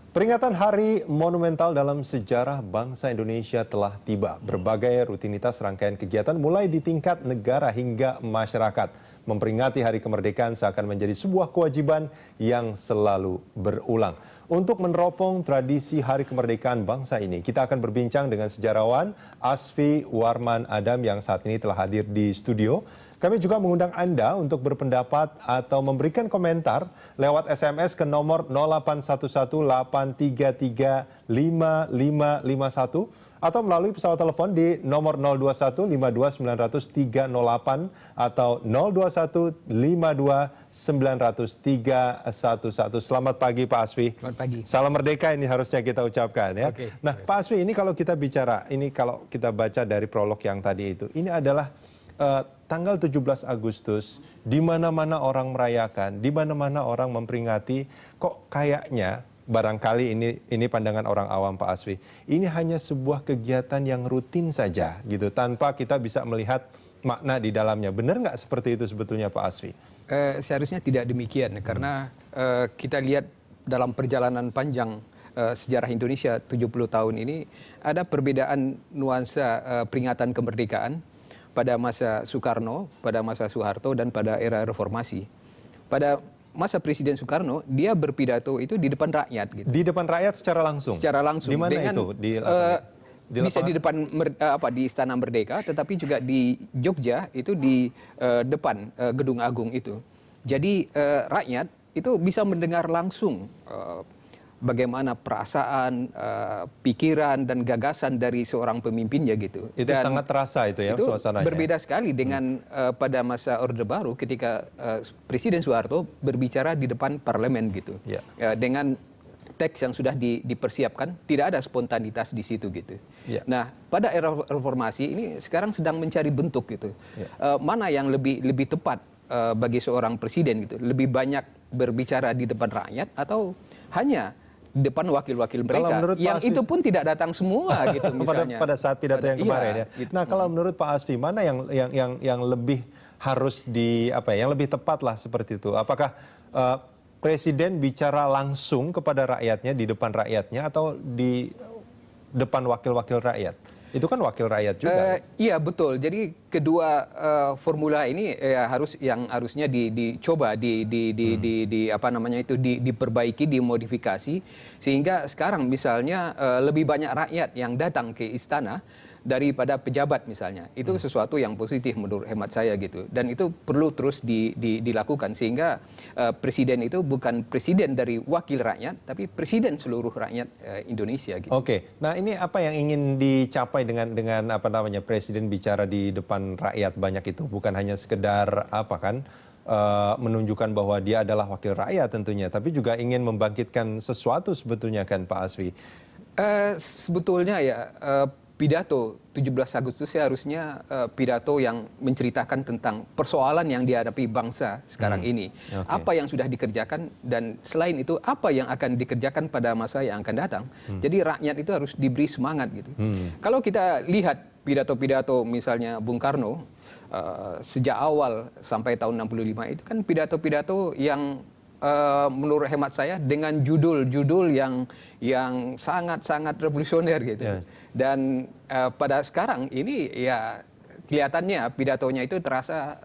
Peringatan Hari Monumental dalam sejarah bangsa Indonesia telah tiba. Berbagai rutinitas rangkaian kegiatan mulai di tingkat negara hingga masyarakat. Memperingati Hari Kemerdekaan seakan menjadi sebuah kewajiban yang selalu berulang. Untuk meneropong tradisi Hari Kemerdekaan bangsa ini, kita akan berbincang dengan sejarawan Asfi Warman Adam yang saat ini telah hadir di studio. Kami juga mengundang Anda untuk berpendapat atau memberikan komentar lewat SMS ke nomor 0811-833-5551 atau melalui pesawat telepon di nomor 021-52-900-308 atau 021-52-900-311. Selamat pagi Pak Asfi. Selamat pagi. Salam Merdeka ini harusnya kita ucapkan ya. Oke. Nah Pak Asfi, ini kalau kita bicara, ini kalau kita baca dari prolog yang tadi itu, ini adalah tanggal 17 Agustus, di mana-mana orang merayakan, di mana-mana orang memperingati, kok kayaknya barangkali ini pandangan orang awam Pak Asfi, ini hanya sebuah kegiatan yang rutin saja gitu, tanpa kita bisa melihat makna di dalamnya. Benar nggak seperti itu sebetulnya Pak Asfi? Seharusnya tidak demikian, karena kita lihat dalam perjalanan panjang sejarah Indonesia 70 tahun ini, ada perbedaan nuansa peringatan kemerdekaan pada masa Soekarno, pada masa Soeharto, dan pada era reformasi. Pada masa Presiden Soekarno, dia berpidato itu di depan rakyat. Gitu. Di depan rakyat secara langsung? Secara langsung. Di mana itu? Bisa di depan di Istana Merdeka, tetapi juga di Jogja, itu di depan Gedung Agung itu. Jadi rakyat itu bisa mendengar langsung bagaimana perasaan, pikiran, dan gagasan dari seorang pemimpinnya gitu. Itu dan sangat terasa itu ya suasananya. Berbeda sekali dengan pada masa Orde Baru ketika Presiden Soeharto berbicara di depan parlemen gitu. Ya. Dengan teks yang sudah dipersiapkan, tidak ada spontanitas di situ gitu. Ya. Nah, pada era reformasi ini sekarang sedang mencari bentuk gitu. Ya. Mana yang lebih tepat bagi seorang presiden gitu? Lebih banyak berbicara di depan rakyat atau hanya depan wakil-wakil mereka yang Asfi, itu pun tidak datang semua gitu misalnya pada saat pidato yang kemarin ya. Gitu. Nah, kalau menurut Pak Asfi, mana yang lebih harus yang lebih tepat lah seperti itu? Apakah presiden bicara langsung kepada rakyatnya di depan rakyatnya atau di depan wakil-wakil rakyat? Itu kan wakil rakyat juga. Iya betul. Jadi kedua formula ini harusnya dicoba diperbaiki, dimodifikasi sehingga sekarang misalnya lebih banyak rakyat yang datang ke istana daripada pejabat misalnya. Itu sesuatu yang positif menurut hemat saya gitu. Dan itu perlu terus dilakukan sehingga presiden itu bukan presiden dari wakil rakyat, tapi presiden seluruh rakyat Indonesia gitu. Oke. Nah, ini apa yang ingin dicapai dengan presiden bicara di depan rakyat banyak itu? Bukan hanya sekedar menunjukkan bahwa dia adalah wakil rakyat tentunya, tapi juga ingin membangkitkan sesuatu sebetulnya kan Pak Asfi? Sebetulnya ya pidato 17 Agustus harusnya pidato yang menceritakan tentang persoalan yang dihadapi bangsa sekarang ini. Okay. Apa yang sudah dikerjakan dan selain itu apa yang akan dikerjakan pada masa yang akan datang. Jadi rakyat itu harus diberi semangat gitu. Kalau kita lihat pidato-pidato misalnya Bung Karno sejak awal sampai tahun 65 itu kan pidato-pidato yang menurut hemat saya dengan judul-judul yang sangat-sangat revolusioner gitu. Yeah. Dan pada sekarang ini ya kelihatannya pidatonya itu terasa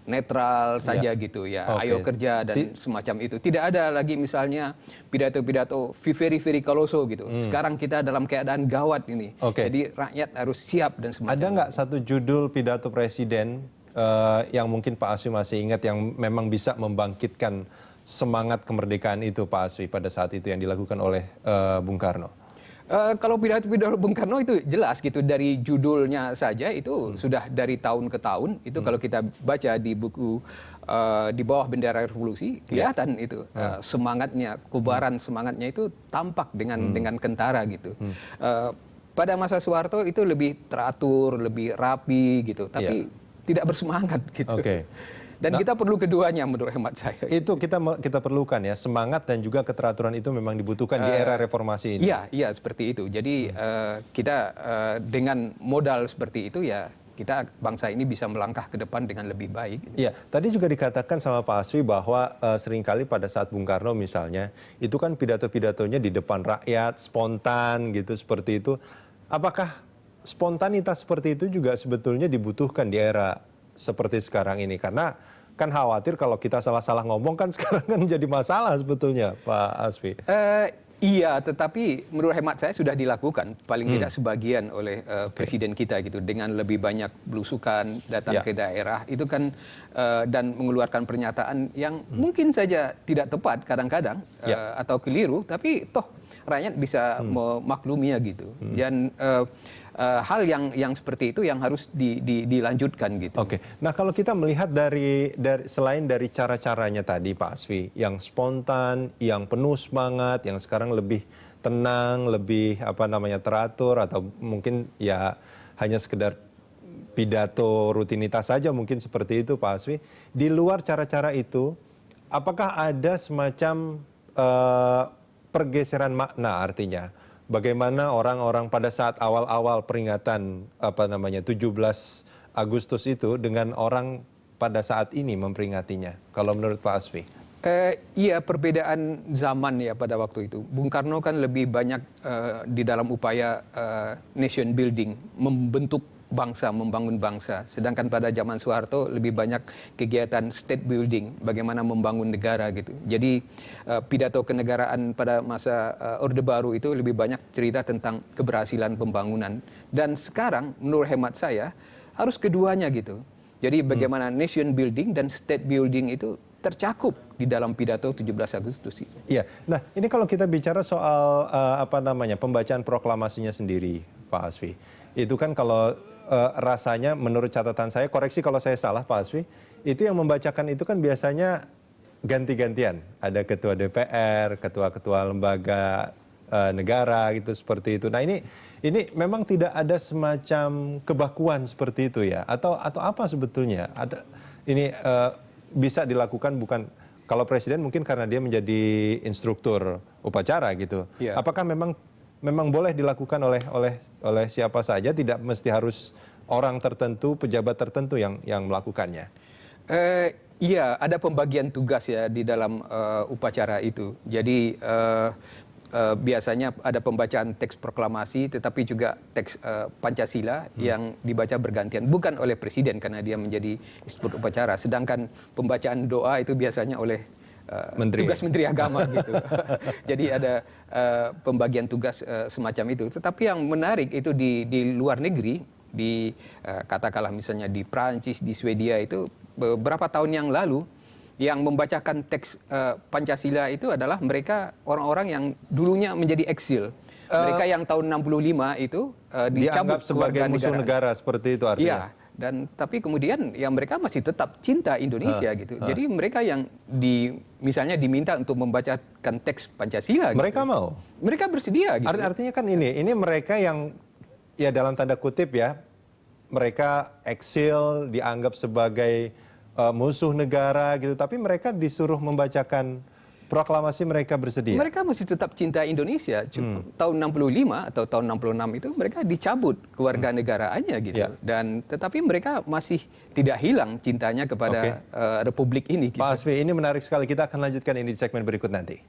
netral saja gitu ya. Okay. Ayo kerja dan semacam itu. Tidak ada lagi misalnya pidato-pidato very Colosso gitu. Sekarang kita dalam keadaan gawat ini. Okay. Jadi rakyat harus siap dan semacam. Ada nggak satu judul pidato presiden yang mungkin Pak Asfi masih ingat yang memang bisa membangkitkan semangat kemerdekaan itu Pak Asfi pada saat itu yang dilakukan oleh Bung Karno? Kalau pidato Bung Karno itu jelas gitu, dari judulnya saja itu sudah dari tahun ke tahun itu kalau kita baca di buku di bawah bendera revolusi kelihatan itu semangatnya, kobaran semangatnya itu tampak dengan kentara gitu. Pada masa Soeharto itu lebih teratur, lebih rapi gitu, tapi tidak bersemangat gitu. Okay. Dan kita perlu keduanya menurut hemat saya. Itu kita perlukan ya, semangat dan juga keteraturan itu memang dibutuhkan di era reformasi ini. Iya seperti itu. Jadi kita dengan modal seperti itu ya kita bangsa ini bisa melangkah ke depan dengan lebih baik. Iya, tadi juga dikatakan sama Pak Asfi bahwa seringkali pada saat Bung Karno misalnya, itu kan pidato-pidatonya di depan rakyat, spontan gitu, seperti itu. Apakah spontanitas seperti itu juga sebetulnya dibutuhkan di era seperti sekarang ini? Karena kan khawatir kalau kita salah-salah ngomong kan sekarang kan jadi masalah sebetulnya, Pak Asfi. Iya, tetapi menurut hemat saya sudah dilakukan paling tidak sebagian oleh presiden kita gitu dengan lebih banyak belusukan datang ke daerah itu kan dan mengeluarkan pernyataan yang mungkin saja tidak tepat kadang-kadang atau keliru, tapi toh rakyat bisa memakluminya gitu. Dan hal yang seperti itu yang harus dilanjutkan gitu. Oke, nah kalau kita melihat dari selain dari cara-caranya tadi Pak Asfi, yang spontan, yang penuh semangat, yang sekarang lebih tenang, lebih teratur, atau mungkin ya hanya sekedar pidato rutinitas saja mungkin seperti itu Pak Asfi. Di luar cara-cara itu, apakah ada semacam pergeseran makna artinya? Bagaimana orang-orang pada saat awal-awal peringatan 17 Agustus itu dengan orang pada saat ini memperingatinya, kalau menurut Pak Asfi? Iya, perbedaan zaman ya pada waktu itu. Bung Karno kan lebih banyak di dalam upaya nation building, membentuk bangsa, membangun bangsa. Sedangkan pada zaman Soeharto lebih banyak kegiatan state building, bagaimana membangun negara gitu. Jadi pidato kenegaraan pada masa Orde Baru itu lebih banyak cerita tentang keberhasilan pembangunan. Dan sekarang menurut hemat saya harus keduanya gitu. Jadi bagaimana nation building dan state building itu tercakup di dalam pidato 17 Agustus itu. Iya. Nah, ini kalau kita bicara soal pembacaan proklamasinya sendiri, Pak Asfi. Itu kan kalau rasanya menurut catatan saya, koreksi kalau saya salah Pak Asfi, itu yang membacakan itu kan biasanya ganti-gantian. Ada ketua DPR, ketua-ketua lembaga negara gitu seperti itu. Nah, ini memang tidak ada semacam kebakuan seperti itu ya, atau apa sebetulnya? Ini bisa dilakukan bukan kalau presiden mungkin karena dia menjadi instruktur upacara gitu. Yeah. Apakah memang boleh dilakukan oleh siapa saja, tidak mesti harus orang tertentu, pejabat tertentu yang melakukannya? Iya, ada pembagian tugas ya di dalam upacara itu. Jadi biasanya ada pembacaan teks proklamasi, tetapi juga teks Pancasila yang dibaca bergantian, bukan oleh presiden karena dia menjadi instruktur upacara. Sedangkan pembacaan doa itu biasanya oleh tugas Menteri Agama gitu. Jadi ada pembagian tugas semacam itu. Tetapi yang menarik itu di luar negeri, katakanlah misalnya di Prancis, di Swedia itu beberapa tahun yang lalu yang membacakan teks Pancasila itu adalah mereka orang-orang yang dulunya menjadi eksil. Mereka yang tahun 65 itu dicabut dianggap sebagai musuh negara seperti itu artinya. Iya. Tapi kemudian ya mereka masih tetap cinta Indonesia gitu. Jadi mereka yang misalnya diminta untuk membacakan teks Pancasila. Mereka gitu. mau? Mereka bersedia gitu. Artinya kan ini mereka yang ya dalam tanda kutip ya, mereka eksil, dianggap sebagai musuh negara gitu, tapi mereka disuruh membacakan proklamasi, mereka bersedia. Mereka masih tetap cinta Indonesia. Tahun 65 atau tahun 66 itu mereka dicabut kewarganegaraannya gitu. Ya. Dan tetapi mereka masih tidak hilang cintanya kepada republik ini gitu. Pak Asfi, ini menarik sekali. Kita akan lanjutkan ini di segmen berikut nanti.